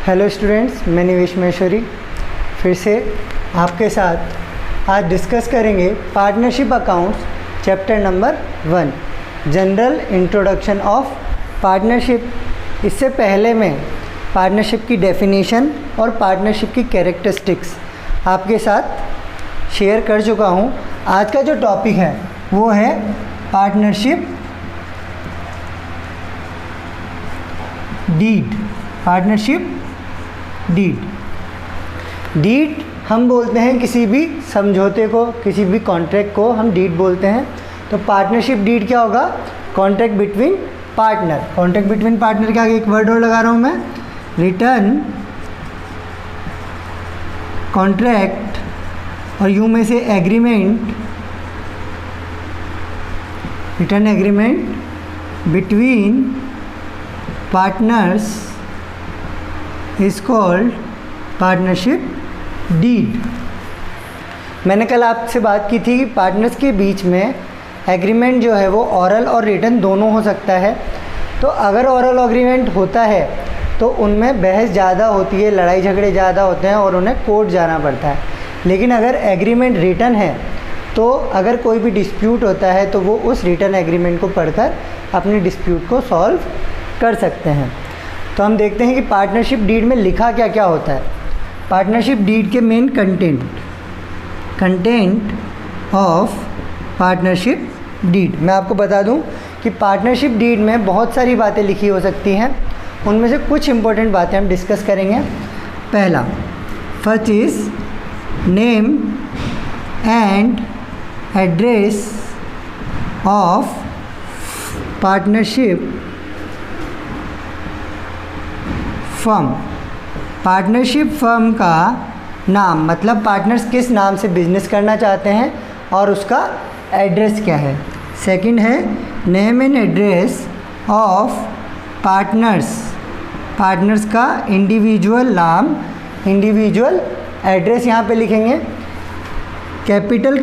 Hello students, मैं निवेश महेश्वरी फिर से आपके साथ आज डिस्कस करेंगे partnership accounts chapter number 1 general introduction of partnership. इससे पहले मैं पार्टनरशिप की डेफिनेशन और पार्टनरशिप की कैरेक्टरिस्टिक्स आपके साथ शेयर कर चुका हूँ। आज का जो टॉपिक है वो है पार्टनरशिप डीड। पार्टनरशिप डीड हम बोलते हैं किसी भी समझौते को, किसी भी कॉन्ट्रैक्ट को हम डीड बोलते हैं। तो पार्टनरशिप डीड क्या होगा? Contract between partner. Contract between partner के आगे एक वर्ड और लगा रहा हूँ मैं, रिटर्न कॉन्ट्रैक्ट, और यू में से agreement, written agreement between partners is called partnership deed. मैंने कल आपसे बात की थी कि पार्टनर्स के बीच में एग्रीमेंट जो है वो ऑरल और रिटन दोनों हो सकता है। तो अगर ऑरल एग्रीमेंट होता है तो उनमें बहस ज़्यादा होती है, लड़ाई झगड़े ज़्यादा होते हैं और उन्हें कोर्ट जाना पड़ता है। लेकिन अगर एग्रीमेंट रिटन है तो अगर कोई भी डिस्प्यूट होता है तो वो उस रिटन एग्रीमेंट को पढ़कर अपने डिस्प्यूट को सॉल्व कर सकते हैं। तो हम देखते हैं कि पार्टनरशिप डीड में लिखा क्या क्या होता है। पार्टनरशिप डीड के main content of partnership deed मैं आपको बता दूं कि पार्टनरशिप डीड में बहुत सारी बातें लिखी हो सकती हैं। उनमें से कुछ इंपॉर्टेंट बातें हम डिस्कस करेंगे। पहला, first is name and address of partnership firm. Partnership firm का नाम, मतलब पार्टनर्स किस नाम से बिजनेस करना चाहते हैं और उसका एड्रेस क्या है। सेकंड है name and address of partners. Partners का इंडिविजुअल नाम, इंडिविजुअल एड्रेस यहाँ पे लिखेंगे। Capital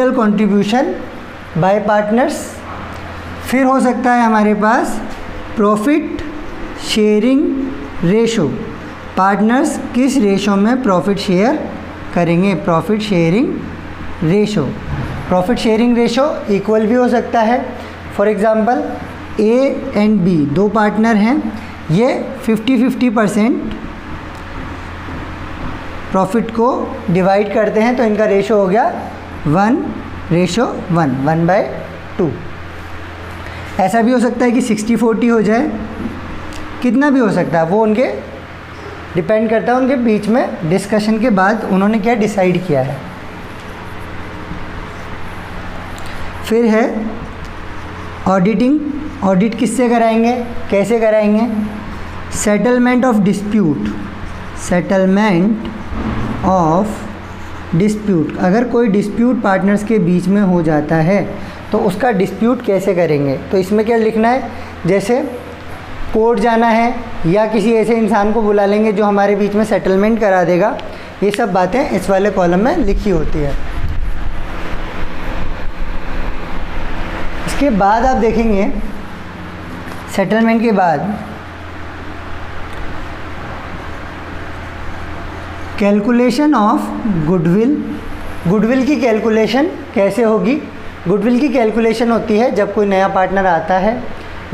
contribution by partners. फिर हो सकता है हमारे पास प्रॉफिट शेयरिंग रेशो। पार्टनर्स किस रेशो में प्रॉफिट शेयर करेंगे, profit sharing ratio. Profit sharing ratio equal भी हो सकता है। For example A and B दो पार्टनर हैं, ये 50-50% प्रॉफिट को डिवाइड करते हैं तो इनका रेशो हो गया 1:1, 1/2। ऐसा भी हो सकता है कि 60-40 हो जाए, कितना भी हो सकता है, वो उनके डिपेंड करता है उनके बीच में डिस्कशन के बाद उन्होंने क्या डिसाइड किया है। फिर है ऑडिटिंग। ऑडिट किससे कराएंगे, कैसे कराएंगे? Settlement of dispute. Settlement of dispute, अगर कोई डिस्प्यूट पार्टनर्स के बीच में हो जाता है तो उसका डिस्प्यूट कैसे करेंगे। तो इसमें क्या लिखना है, जैसे कोर्ट जाना है या किसी ऐसे इंसान को बुला लेंगे जो हमारे बीच में सेटलमेंट करा देगा। ये सब बातें इस वाले कॉलम में लिखी होती है। इसके बाद आप देखेंगे सेटलमेंट के बाद कैलकुलेशन ऑफ गुडविल। गुडविल की कैलकुलेशन कैसे होगी? गुडविल की कैलकुलेशन होती है जब कोई नया पार्टनर आता है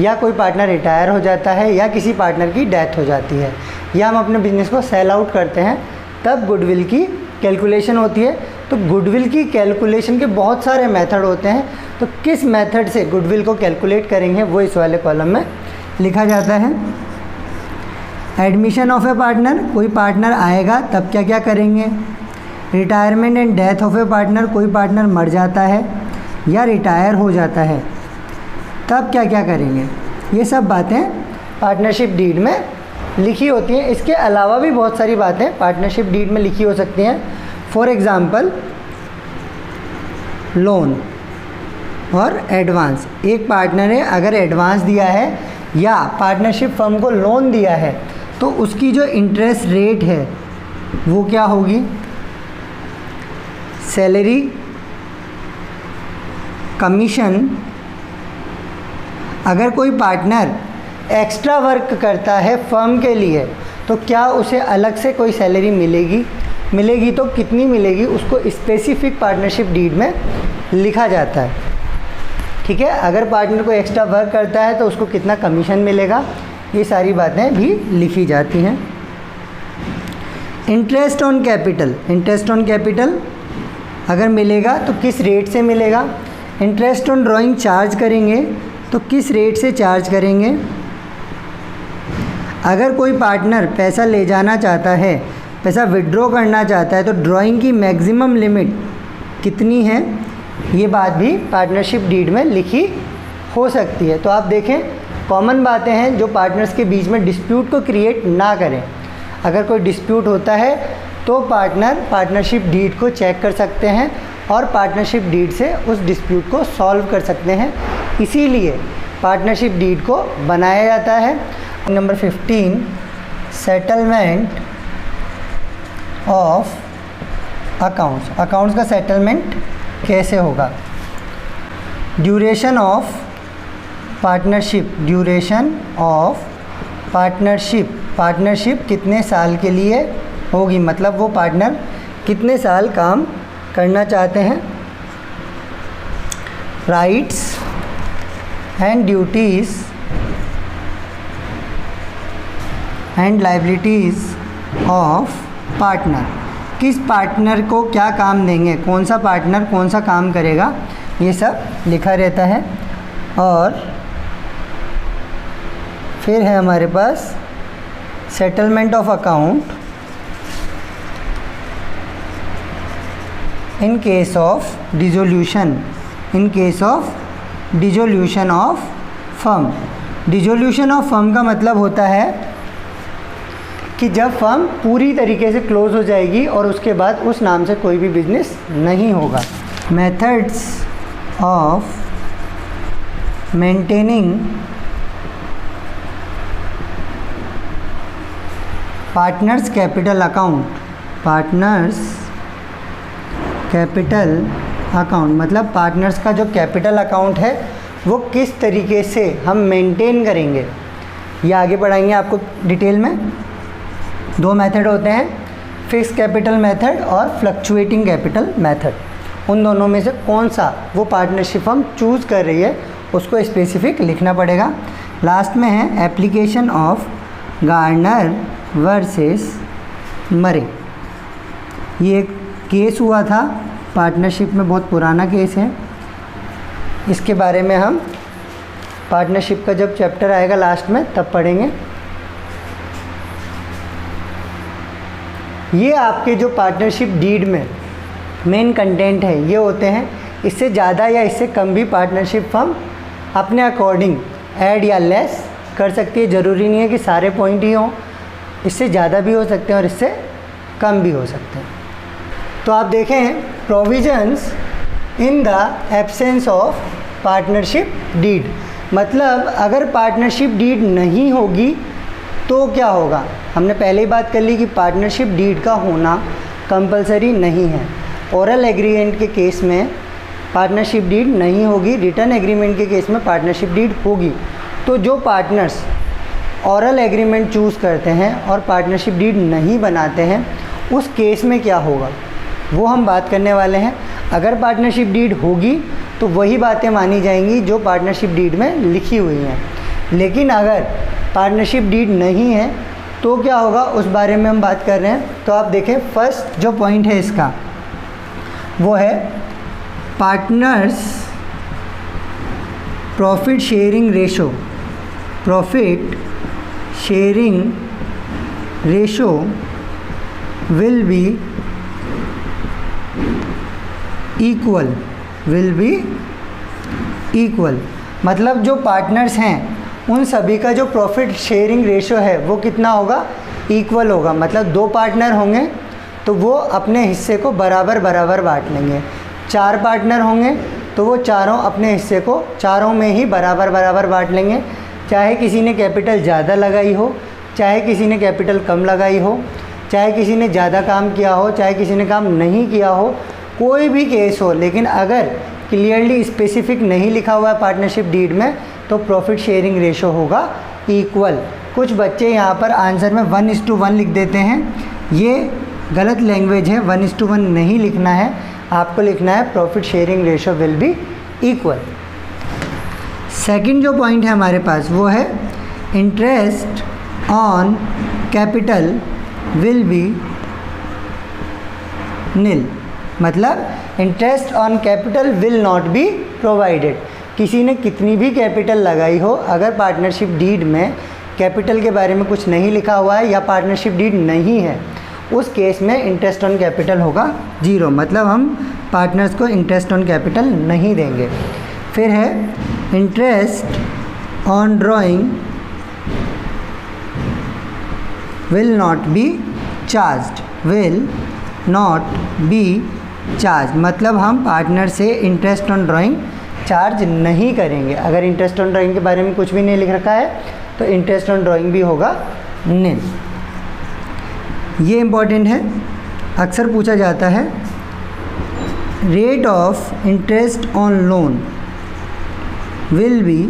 या कोई पार्टनर रिटायर हो जाता है या किसी पार्टनर की डेथ हो जाती है या हम अपने बिजनेस को सेल आउट करते हैं, तब गुडविल की कैलकुलेशन होती है। तो गुडविल की कैलकुलेशन के बहुत सारे मेथड होते हैं। तो किस मेथड से गुडविल को कैलकुलेट करेंगे वो इस वाले कॉलम में लिखा जाता है। एडमिशन ऑफ ए पार्टनर, कोई पार्टनर आएगा तब क्या क्या करेंगे। Retirement and death of A partner, कोई पार्टनर मर जाता है या रिटायर हो जाता है तब क्या क्या करेंगे। ये सब बातें पार्टनरशिप डीड में लिखी होती हैं। इसके अलावा भी बहुत सारी बातें पार्टनरशिप डीड में लिखी हो सकती हैं। फॉर एग्ज़ाम्पल लोन और एडवांस। एक पार्टनर है, अगर एडवांस दिया है या पार्टनरशिप फर्म को लोन दिया है तो उसकी जो इंटरेस्ट रेट है वो क्या होगी। Salary, commission. अगर कोई पार्टनर एक्स्ट्रा वर्क करता है फर्म के लिए, तो क्या उसे अलग से कोई सैलरी मिलेगी? मिलेगी तो कितनी मिलेगी, उसको स्पेसिफिक पार्टनरशिप डीड में लिखा जाता है। ठीक है, अगर पार्टनर को एक्स्ट्रा वर्क करता है तो उसको कितना कमीशन मिलेगा, ये सारी बातें भी लिखी जाती हैं। Interest on capital, interest on capital अगर मिलेगा तो किस रेट से मिलेगा? इंटरेस्ट ऑन ड्राइंग चार्ज करेंगे तो किस रेट से चार्ज करेंगे? अगर कोई पार्टनर पैसा ले जाना चाहता है, पैसा विड्रॉ करना चाहता है, तो ड्राइंग की मैक्सिमम लिमिट कितनी है, ये बात भी पार्टनरशिप डीड में लिखी हो सकती है। तो आप देखें, कॉमन बातें हैं जो पार्टनर्स के बीच में डिस्प्यूट को क्रिएट ना करें। अगर कोई डिस्प्यूट होता है तो पार्टनर पार्टनरशिप डीड को चेक कर सकते हैं और पार्टनरशिप डीड से उस डिस्प्यूट को सॉल्व कर सकते हैं, इसीलिए पार्टनरशिप डीड को बनाया जाता है। Number 15, settlement of accounts. Accounts का सेटलमेंट कैसे होगा? Duration of partnership, duration of partnership, partnership कितने साल के लिए होगी, मतलब वो पार्टनर कितने साल काम करना चाहते हैं। Rights and duties and liabilities of partner, किस पार्टनर को क्या काम देंगे, कौन सा पार्टनर कौन सा काम करेगा, ये सब लिखा रहता है। और फिर है हमारे पास settlement of account in case of dissolution, in case of dissolution of firm. Dissolution of firm का मतलब होता है कि जब फर्म पूरी तरीके से क्लोज हो जाएगी और उसके बाद उस नाम से कोई भी बिजनेस नहीं होगा। Methods of maintaining partners capital account, partners capital account मतलब पार्टनर्स का जो कैपिटल अकाउंट है वो किस तरीके से हम मेंटेन करेंगे, ये आगे पढ़ाएंगे आपको डिटेल में। दो मेथड होते हैं, फिक्स कैपिटल मेथड और फ्लक्चुएटिंग कैपिटल मेथड। उन दोनों में से कौन सा वो पार्टनरशिप हम चूज़ कर रही है उसको स्पेसिफिक लिखना पड़ेगा। लास्ट में है application of Garner versus Murray. ये एक केस हुआ था पार्टनरशिप में, बहुत पुराना केस है। इसके बारे में हम पार्टनरशिप का जब चैप्टर आएगा लास्ट में तब पढ़ेंगे। ये आपके जो पार्टनरशिप डीड में मेन कंटेंट है ये होते हैं। इससे ज़्यादा या इससे कम भी पार्टनरशिप फर्म अपने अकॉर्डिंग ऐड या लेस कर सकती है। ज़रूरी नहीं है कि सारे पॉइंट ही हों, इससे ज़्यादा भी हो सकते हैं और इससे कम भी हो सकते हैं। तो आप देखें provisions in the absence of partnership deed, मतलब अगर पार्टनरशिप डीड नहीं होगी तो क्या होगा। हमने पहले ही बात कर ली कि पार्टनरशिप डीड का होना कंपलसरी नहीं है। ओरल एग्रीमेंट के केस में पार्टनरशिप डीड नहीं होगी, रिटर्न एग्रीमेंट के केस में पार्टनरशिप डीड होगी। तो जो पार्टनर्स ओरल एग्रीमेंट चूज़ करते हैं और पार्टनरशिप डीड नहीं बनाते हैं उस केस में क्या होगा वो हम बात करने वाले हैं। अगर पार्टनरशिप डीड होगी तो वही बातें मानी जाएंगी जो पार्टनरशिप डीड में लिखी हुई हैं, लेकिन अगर पार्टनरशिप डीड नहीं है तो क्या होगा उस बारे में हम बात कर रहे हैं। तो आप देखें फर्स्ट जो पॉइंट है इसका वो है partners profit sharing ratio. Profit sharing ratio will be equal, will be equal मतलब जो पार्टनर्स हैं उन सभी का जो प्रॉफिट शेयरिंग रेशो है वो कितना होगा, इक्वल होगा। मतलब दो पार्टनर होंगे तो वो अपने हिस्से को बराबर बराबर बांट लेंगे। चार पार्टनर होंगे तो वो चारों अपने हिस्से को चारों में ही बराबर बराबर बांट लेंगे। चाहे किसी ने कैपिटल ज़्यादा लगाई हो, चाहे किसी ने कैपिटल कम लगाई हो, चाहे किसी ने ज़्यादा काम किया हो, चाहे किसी ने काम नहीं किया हो, कोई भी केस हो, लेकिन अगर क्लियरली स्पेसिफिक नहीं लिखा हुआ है पार्टनरशिप डीड में तो प्रॉफिट शेयरिंग रेशो होगा इक्वल। कुछ बच्चे यहाँ पर आंसर में 1:1 लिख देते हैं, ये गलत लैंग्वेज है। 1:1 नहीं लिखना है, आपको लिखना है profit sharing ratio will be equal. Second जो पॉइंट है हमारे पास वो है interest on capital will be nil, मतलब interest on capital will not be provided. किसी ने कितनी भी कैपिटल लगाई हो, अगर पार्टनरशिप डीड में कैपिटल के बारे में कुछ नहीं लिखा हुआ है या पार्टनरशिप डीड नहीं है, उस केस में इंटरेस्ट ऑन कैपिटल होगा 0, मतलब हम पार्टनर्स को इंटरेस्ट ऑन कैपिटल नहीं देंगे। फिर है interest on drawing will not B charged, will not B charge, मतलब हम पार्टनर से इंटरेस्ट ऑन ड्राइंग चार्ज नहीं करेंगे। अगर इंटरेस्ट ऑन ड्राइंग के बारे में कुछ भी नहीं लिख रखा है तो इंटरेस्ट ऑन ड्राइंग भी होगा नील। ये इम्पॉर्टेंट है, अक्सर पूछा जाता है। Rate of interest on loan will be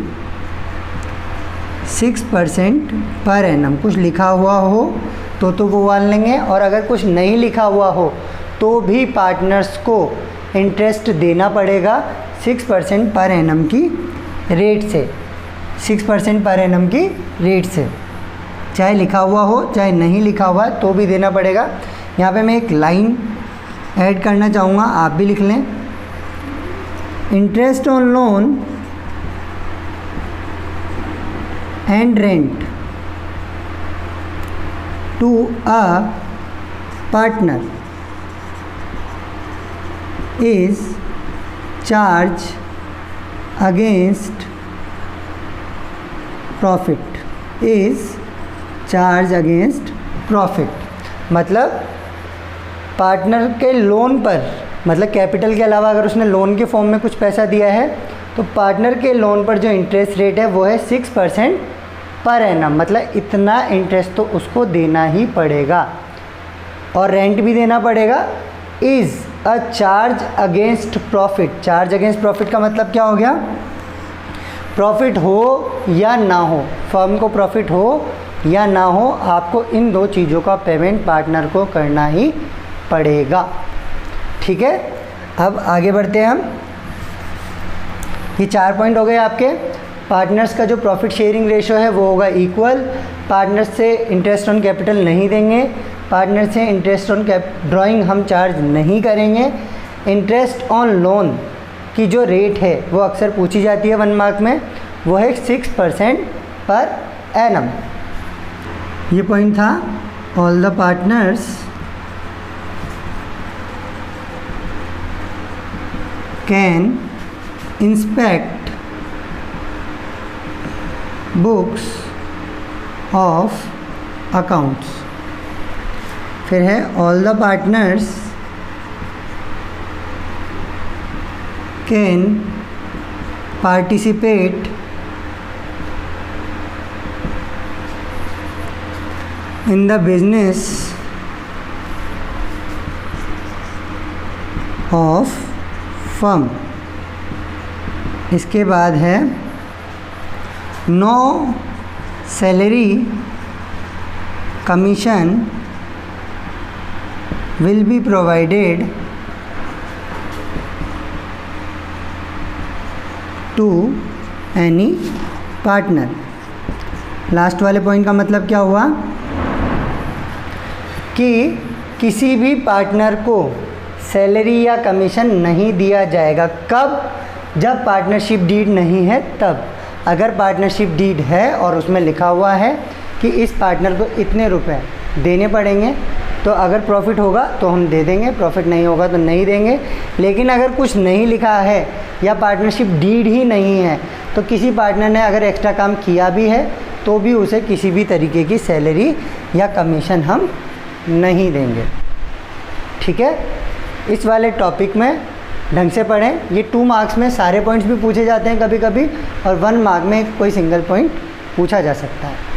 6% per annum. कुछ लिखा हुआ हो तो वो मान लेंगे, और अगर कुछ नहीं लिखा हुआ हो तो भी पार्टनर्स को इंटरेस्ट देना पड़ेगा 6% पर एनम की रेट से, 6% पर एनम की रेट से, चाहे लिखा हुआ हो चाहे नहीं लिखा हुआ तो भी देना पड़ेगा। यहाँ पे मैं एक लाइन ऐड करना चाहूँगा, आप भी लिख लें। Interest on loan and rent to a partner is charge against profit, is charge against profit, मतलब पार्टनर के लोन पर, मतलब कैपिटल के अलावा अगर उसने लोन के फॉर्म में कुछ पैसा दिया है तो पार्टनर के लोन पर जो इंटरेस्ट रेट है वो है 6% पर एनम, मतलब इतना इंटरेस्ट तो उसको देना ही पड़ेगा, और रेंट भी देना पड़ेगा। Is a charge against profit, charge against profit का मतलब क्या हो गया? प्रॉफिट हो या ना हो, फर्म को प्रॉफिट हो या ना हो, आपको इन दो चीज़ों का पेमेंट पार्टनर को करना ही पड़ेगा। ठीक है, अब आगे बढ़ते हैं हम। ये 4 पॉइंट हो गए आपके। पार्टनर्स का जो प्रॉफिट शेयरिंग रेशियो है वो होगा इक्वल, पार्टनर्स से इंटरेस्ट ऑन कैपिटल नहीं देंगे, पार्टनर से इंटरेस्ट ऑन ड्राइंग हम चार्ज नहीं करेंगे। इंटरेस्ट ऑन लोन की जो रेट है वो अक्सर पूछी जाती है 1 मार्क में, वो है 6% पर एनम। ये पॉइंट था all the partners can inspect books of accounts. फिर है all the partners can participate in the business of firm. इसके बाद है no salary commission will be provided to any partner। Last वाले point का मतलब क्या हुआ कि किसी भी पार्टनर को सैलरी या कमीशन नहीं दिया जाएगा। कब? जब पार्टनरशिप डीड नहीं है तब। अगर पार्टनरशिप डीड है और उसमें लिखा हुआ है कि इस पार्टनर को इतने रुपए देने पड़ेंगे, तो अगर प्रॉफिट होगा तो हम दे देंगे, प्रॉफिट नहीं होगा तो नहीं देंगे। लेकिन अगर कुछ नहीं लिखा है या पार्टनरशिप डीड ही नहीं है तो किसी पार्टनर ने अगर एक्स्ट्रा काम किया भी है तो भी उसे किसी भी तरीके की सैलरी या कमीशन हम नहीं देंगे। ठीक है, इस वाले टॉपिक में ढंग से पढ़ें। ये 2 मार्क्स में सारे पॉइंट्स भी पूछे जाते हैं कभी कभी, और 1 मार्क में कोई सिंगल पॉइंट पूछा जा सकता है।